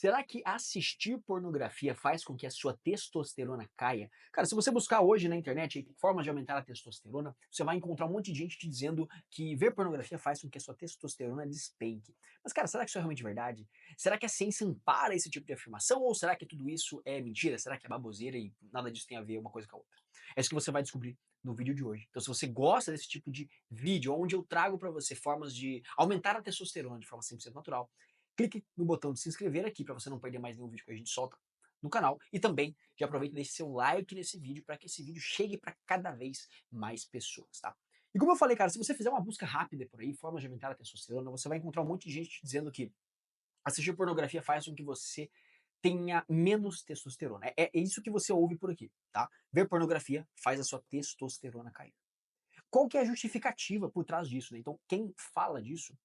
Será que assistir pornografia faz com que a sua testosterona caia? Cara, se você buscar hoje na internet aí, formas de aumentar a testosterona, você vai encontrar um monte de gente te dizendo que ver pornografia faz com que a sua testosterona despenque. Mas, cara, será que isso é realmente verdade? Será que a ciência ampara esse tipo de afirmação? Ou será que tudo isso é mentira? Será que é baboseira e nada disso tem a ver uma coisa com a outra? É isso que você vai descobrir no vídeo de hoje. Então, se você gosta desse tipo de vídeo, onde eu trago para você formas de aumentar a testosterona de forma 100% natural, clique no botão de se inscrever aqui para você não perder mais nenhum vídeo que a gente solta no canal. E também já aproveita e deixe seu like nesse vídeo para que esse vídeo chegue para cada vez mais pessoas, tá? E como eu falei, cara, se você fizer uma busca rápida por aí, formas de aumentar a testosterona, você vai encontrar um monte de gente dizendo que assistir pornografia faz com que você tenha menos testosterona. É isso que você ouve por aqui, tá? Ver pornografia faz a sua testosterona cair. Qual que é a justificativa por trás disso, né? Então, quem fala disso,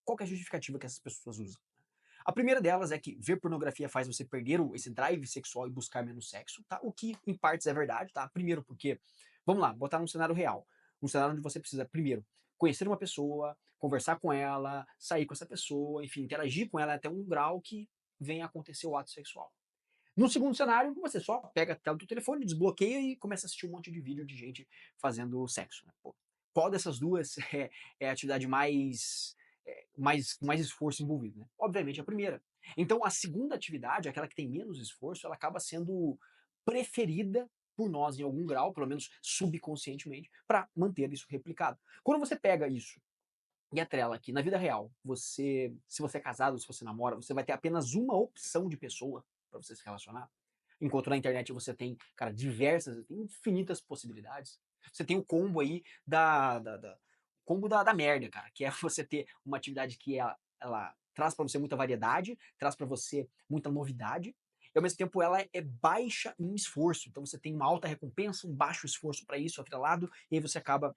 qual que é a justificativa que essas pessoas usam? A primeira delas é que ver pornografia faz você perder esse drive sexual e buscar menos sexo, tá? O que em partes é verdade, tá? Primeiro porque, vamos lá, botar num cenário real. Um cenário onde você precisa, primeiro, conhecer uma pessoa, conversar com ela, sair com essa pessoa, enfim, interagir com ela até um grau que venha a acontecer o ato sexual. No segundo cenário, você só pega a tela do telefone, desbloqueia e começa a assistir um monte de vídeo de gente fazendo sexo. Né? Pô, qual dessas duas é a atividade mais esforço envolvido? Né? Obviamente a primeira. Então a segunda atividade, aquela que tem menos esforço, ela acaba sendo preferida por nós em algum grau, pelo menos subconscientemente, para manter isso replicado. Quando você pega isso e atrela aqui na vida real, se você é casado, se você namora, você vai ter apenas uma opção de pessoa para você se relacionar. Enquanto na internet você tem, cara, diversas, tem infinitas possibilidades. Você tem o combo aí combo da merda, cara, que é você ter uma atividade que ela traz para você muita variedade, traz para você muita novidade, e ao mesmo tempo ela é baixa em esforço. Então você tem uma alta recompensa, um baixo esforço para isso atrelado, e aí você acaba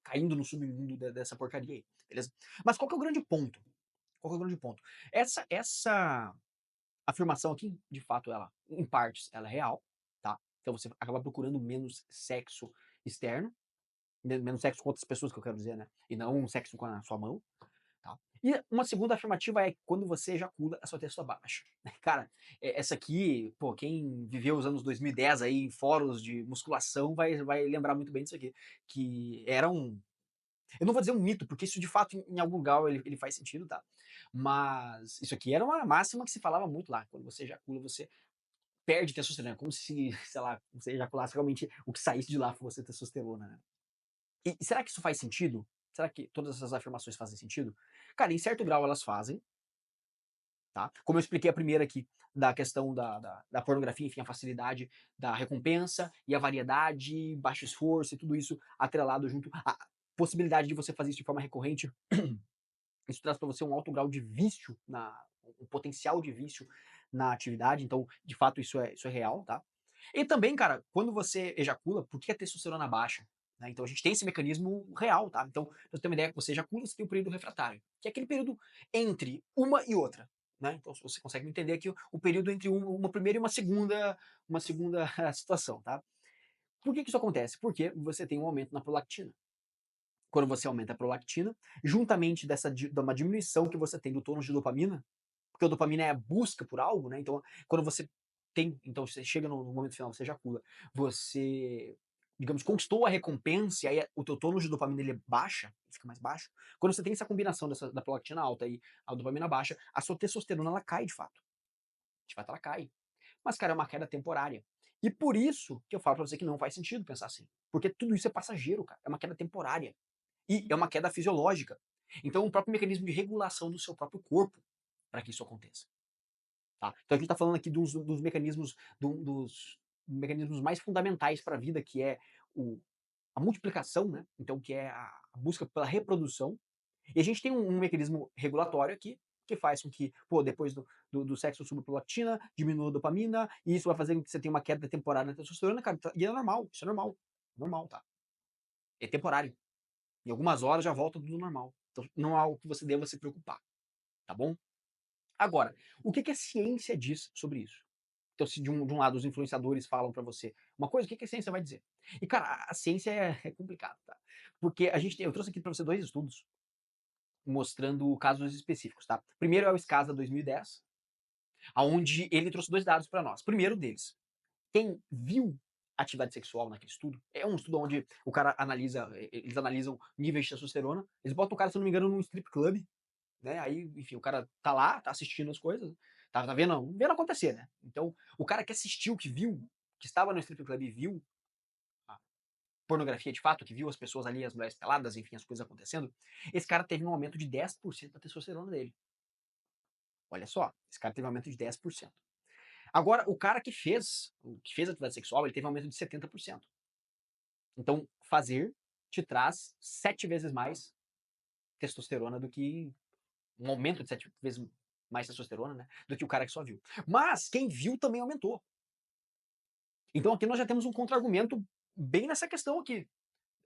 caindo no submundo dessa porcaria aí, beleza? Mas qual que é o grande ponto? Qual que é o grande ponto? Essa afirmação aqui, de fato, ela, em partes, ela é real, tá? Então você acaba procurando menos sexo externo, menos sexo com outras pessoas, que eu quero dizer, né? E não um sexo com a sua mão, tá? E uma segunda afirmativa é quando você ejacula, a sua testosterona baixa. Cara, essa aqui, pô, quem viveu os anos 2010 aí em fóruns de musculação vai lembrar muito bem disso aqui, que era eu não vou dizer um mito, porque isso de fato em algum lugar ele faz sentido, tá? Mas isso aqui era uma máxima que se falava muito lá. Quando você ejacula, você perde testosterona. Como se, sei lá, você ejaculasse realmente o que saísse de lá fosse testosterona, né? E será que isso faz sentido? Será que todas essas afirmações fazem sentido? Cara, em certo grau elas fazem, tá? Como eu expliquei a primeira aqui, da questão da pornografia, enfim, a facilidade da recompensa e a variedade, baixo esforço e tudo isso atrelado junto. A possibilidade de você fazer isso de forma recorrente. Isso traz para você um alto grau de vício, um potencial de vício na atividade, então, de fato, isso é real, tá? E também, cara, quando você ejacula, por que a testosterona baixa? Né? Então, a gente tem esse mecanismo real, tá? Então, pra você ter uma ideia, que você ejacula, você tem o período refratário, que é aquele período entre uma e outra. Né? Então, você consegue entender aqui o período entre uma primeira e uma segunda situação, tá? Por que isso acontece? Porque você tem um aumento na prolactina. Quando você aumenta a prolactina, juntamente de uma diminuição que você tem do tônus de dopamina, porque a dopamina é a busca por algo, né? Então, quando você então você chega no momento final, você ejacula, você, digamos, conquistou a recompensa, e aí o teu tônus de dopamina ele baixa, fica mais baixo. Quando você tem essa combinação da prolactina alta e a dopamina baixa, a sua testosterona ela cai de fato. De fato, ela cai. Mas, cara, é uma queda temporária. E por isso que eu falo pra você que não faz sentido pensar assim. Porque tudo isso é passageiro, cara. É uma queda temporária. E é uma queda fisiológica. Então, um próprio mecanismo de regulação do seu próprio corpo para que isso aconteça. Tá? Então, a gente está falando aqui dos mecanismos, dos mecanismos mais fundamentais para a vida, que é a multiplicação, né? Então, que é a busca pela reprodução. E a gente tem um mecanismo regulatório aqui, que faz com que, pô, depois do sexo suba a prolactina, diminua a dopamina, e isso vai fazer com que você tenha uma queda temporária na testosterona, cara. E é normal, isso é normal. Normal, tá? É temporário. Em algumas horas já volta tudo normal. Então não é algo que você deva se preocupar, tá bom? Agora, o que a ciência diz sobre isso? Então, se de um lado os influenciadores falam para você uma coisa, o que a ciência vai dizer? E, cara, a ciência é complicado, tá? Porque eu trouxe aqui para você dois estudos mostrando casos específicos, tá? Primeiro é o SCASA 2010, aonde ele trouxe 2 dados para nós. Primeiro deles, quem viu atividade sexual naquele estudo, é um estudo onde o cara analisa, eles analisam níveis de testosterona, eles botam o cara, se eu não me engano, num strip club, né, aí, enfim, o cara tá lá, tá assistindo as coisas, tá vendo acontecer, né. Então, o cara que assistiu, que viu, que estava no strip club e viu a pornografia de fato, que viu as pessoas ali, as mulheres peladas, enfim, as coisas acontecendo, esse cara teve um aumento de 10% da testosterona dele. Olha só, esse cara teve um aumento de 10%. Agora, o que fez atividade sexual, ele teve um aumento de 70%. Então, fazer te traz 7 vezes mais testosterona do que um aumento de 7 vezes mais testosterona, né, do que o cara que só viu. Mas quem viu também aumentou. Então aqui nós já temos um contra-argumento bem nessa questão aqui.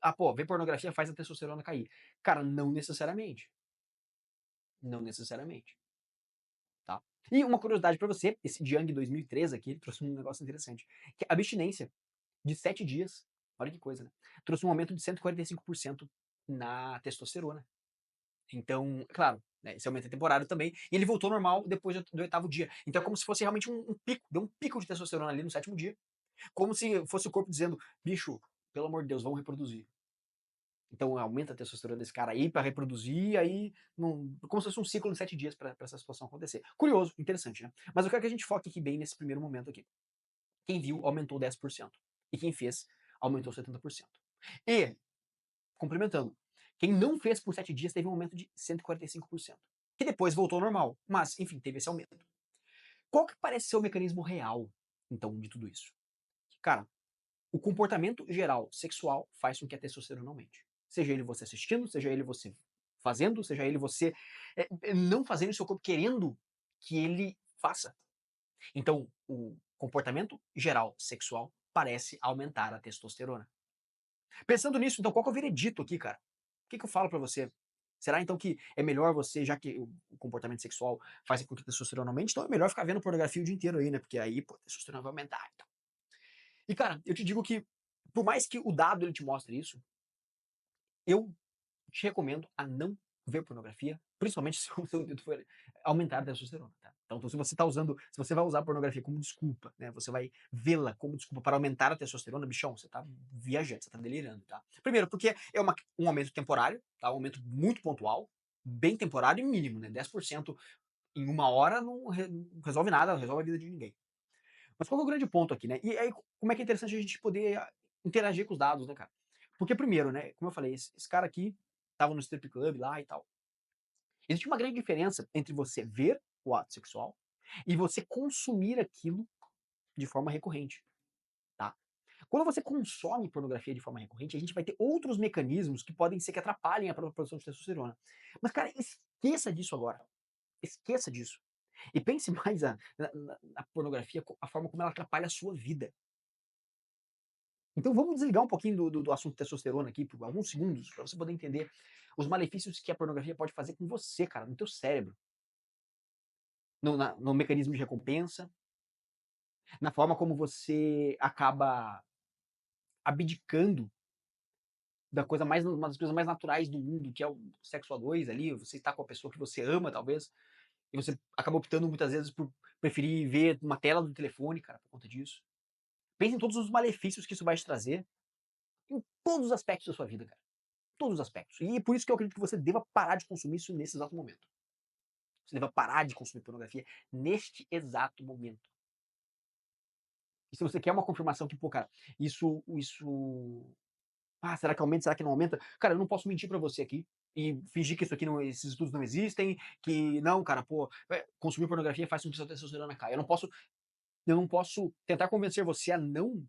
Ah, pô, ver pornografia faz a testosterona cair. Cara, não necessariamente. Não necessariamente, tá? E uma curiosidade pra você, esse Jiang 2003 aqui, ele trouxe um negócio interessante, que a abstinência de 7 dias, olha que coisa, né, trouxe um aumento de 145% na testosterona. Então, claro, né, esse aumento é temporário também, e ele voltou ao normal depois do 8º dia. Então é como se fosse realmente um pico, deu um pico de testosterona ali no 7º dia, como se fosse o corpo dizendo: "Bicho, pelo amor de Deus, vamos reproduzir". Então aumenta a testosterona desse cara aí pra reproduzir, aí como se fosse um ciclo de 7 dias pra essa situação acontecer. Curioso, interessante, né. Mas eu quero que a gente foque aqui bem nesse primeiro momento aqui. Quem viu aumentou 10% e quem fez aumentou 70%. E, complementando, quem não fez por 7 dias teve um aumento de 145%, que depois voltou ao normal, mas enfim, teve esse aumento. Qual que parece ser o mecanismo real, então, de tudo isso? Cara, o comportamento geral sexual faz com que a testosterona aumente. Seja ele você assistindo, seja ele você fazendo, seja ele você não fazendo, seu corpo querendo que ele faça. Então, o comportamento geral sexual parece aumentar a testosterona. Pensando nisso, então, qual que é o veredito aqui, cara? O que, que eu falo pra você? Será então que é melhor você, já que o comportamento sexual faz com que a testosterona aumente, então é melhor ficar vendo pornografia o dia inteiro aí, né? Porque aí, pô, a testosterona vai aumentar. Então. E, cara, eu te digo que, por mais que o dado ele te mostre isso, eu te recomendo a não ver pornografia, principalmente se o seu intuito for aumentar a testosterona, tá? Então, se você tá usando, se você vai usar a pornografia como desculpa, né? Você vai vê-la como desculpa para aumentar a testosterona, bichão, você tá viajando, você tá delirando, tá? Primeiro, porque é um aumento temporário, tá? Um aumento muito pontual, bem temporário e mínimo, né? 10% em uma hora não resolve nada, não resolve a vida de ninguém. Mas qual que é o grande ponto aqui, né? E aí, como é que é interessante a gente poder interagir com os dados, né, cara? Porque primeiro, né, como eu falei, esse cara aqui estava no strip club lá e tal. Existe uma grande diferença entre você ver o ato sexual e você consumir aquilo de forma recorrente, tá? Quando você consome pornografia de forma recorrente, a gente vai ter outros mecanismos que podem ser que atrapalhem a produção de testosterona. Mas, cara, esqueça disso agora. Esqueça disso. E pense mais na pornografia, a forma como ela atrapalha a sua vida. Então vamos desligar um pouquinho do assunto testosterona aqui por alguns segundos, para você poder entender os malefícios que a pornografia pode fazer com você, cara, no teu cérebro, no mecanismo de recompensa, na forma como você acaba abdicando da coisa mais, uma das coisas mais naturais do mundo, que é o sexo a dois ali, você está com a pessoa que você ama, talvez, e você acaba optando muitas vezes por preferir ver uma tela do telefone, cara, por conta disso. Pense em todos os malefícios que isso vai te trazer em todos os aspectos da sua vida, cara. Todos os aspectos. E por isso que eu acredito que você deva parar de consumir isso nesse exato momento. Você deva parar de consumir pornografia neste exato momento. E se você quer uma confirmação que, pô, cara, isso. Ah, será que aumenta? Será que não aumenta? Cara, eu não posso mentir pra você aqui e fingir que isso aqui não, esses estudos não existem, que não, cara, pô, consumir pornografia faz com que sua testosterona caia. Eu não posso tentar convencer você a não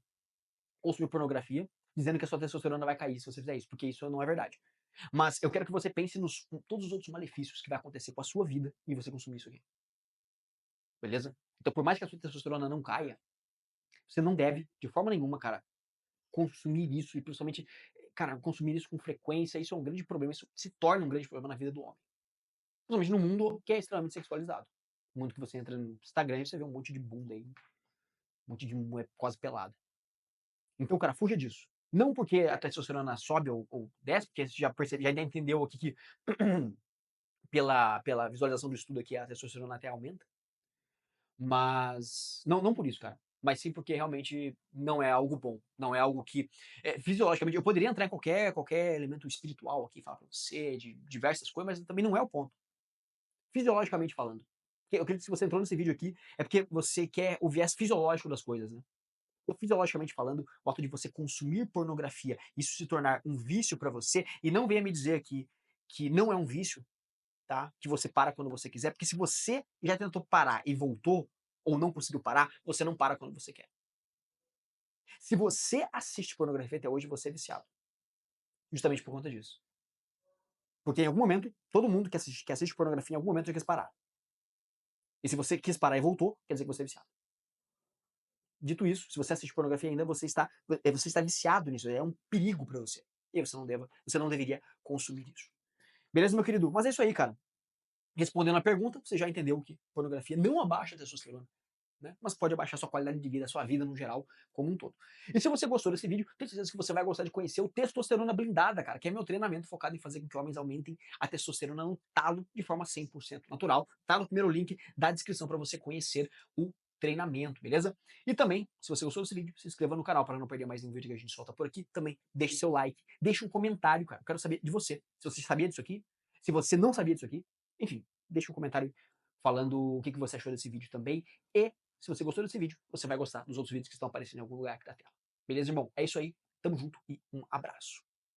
consumir pornografia, dizendo que a sua testosterona vai cair se você fizer isso, porque isso não é verdade. Mas eu quero que você pense em todos os outros malefícios que vai acontecer com a sua vida e você consumir isso aqui. Beleza? Então, por mais que a sua testosterona não caia, você não deve, de forma nenhuma, cara, consumir isso e principalmente, cara, consumir isso com frequência. Isso é um grande problema. Isso se torna um grande problema na vida do homem. Principalmente no mundo que é extremamente sexualizado. No mundo que você entra no Instagram e você vê um monte de bunda aí, um monte de mulher quase pelada. Então, cara, fuja disso. Não porque a testosterona sobe ou desce, porque você já entendeu aqui que pela visualização do estudo aqui a testosterona até aumenta. Mas não por isso, cara, mas sim porque realmente não é algo bom, não é algo que, fisiologicamente eu poderia entrar em qualquer elemento espiritual aqui, falar pra você de diversas coisas, mas também não é o ponto. Fisiologicamente falando. Eu acredito que se você entrou nesse vídeo aqui, é porque você quer o viés fisiológico das coisas, né. Ou fisiologicamente falando, o ato de você consumir pornografia, isso se tornar um vício pra você, e não venha me dizer aqui que não é um vício, tá, que você para quando você quiser, porque se você já tentou parar e voltou, ou não conseguiu parar, você não para quando você quer. Se você assiste pornografia até hoje, você é viciado, justamente por conta disso. Porque em algum momento, todo mundo que assiste pornografia em algum momento já quis parar. E se você quis parar e voltou, quer dizer que você é viciado. Dito isso, se você assiste pornografia ainda, você está viciado nisso, é um perigo pra você. E você não deveria consumir isso. Beleza, meu querido? Mas é isso aí, cara. Respondendo a pergunta, você já entendeu que pornografia não abaixa a testosterona, né? Mas pode abaixar sua qualidade de vida, sua vida no geral, como um todo. E se você gostou desse vídeo, tenho certeza que você vai gostar de conhecer o Testosterona Blindada, cara, que é meu treinamento focado em fazer com que homens aumentem a testosterona no talo de forma 100% natural. Tá no primeiro link da descrição para você conhecer o treinamento, beleza? E também, se você gostou desse vídeo, se inscreva no canal para não perder mais nenhum vídeo que a gente solta por aqui. Também deixe seu like, deixe um comentário, cara. Eu quero saber de você. Se você sabia disso aqui, se você não sabia disso aqui, enfim, deixe um comentário falando o que você achou desse vídeo também. E se você gostou desse vídeo, você vai gostar dos outros vídeos que estão aparecendo em algum lugar aqui da tela. Beleza, irmão? É isso aí. Tamo junto e um abraço.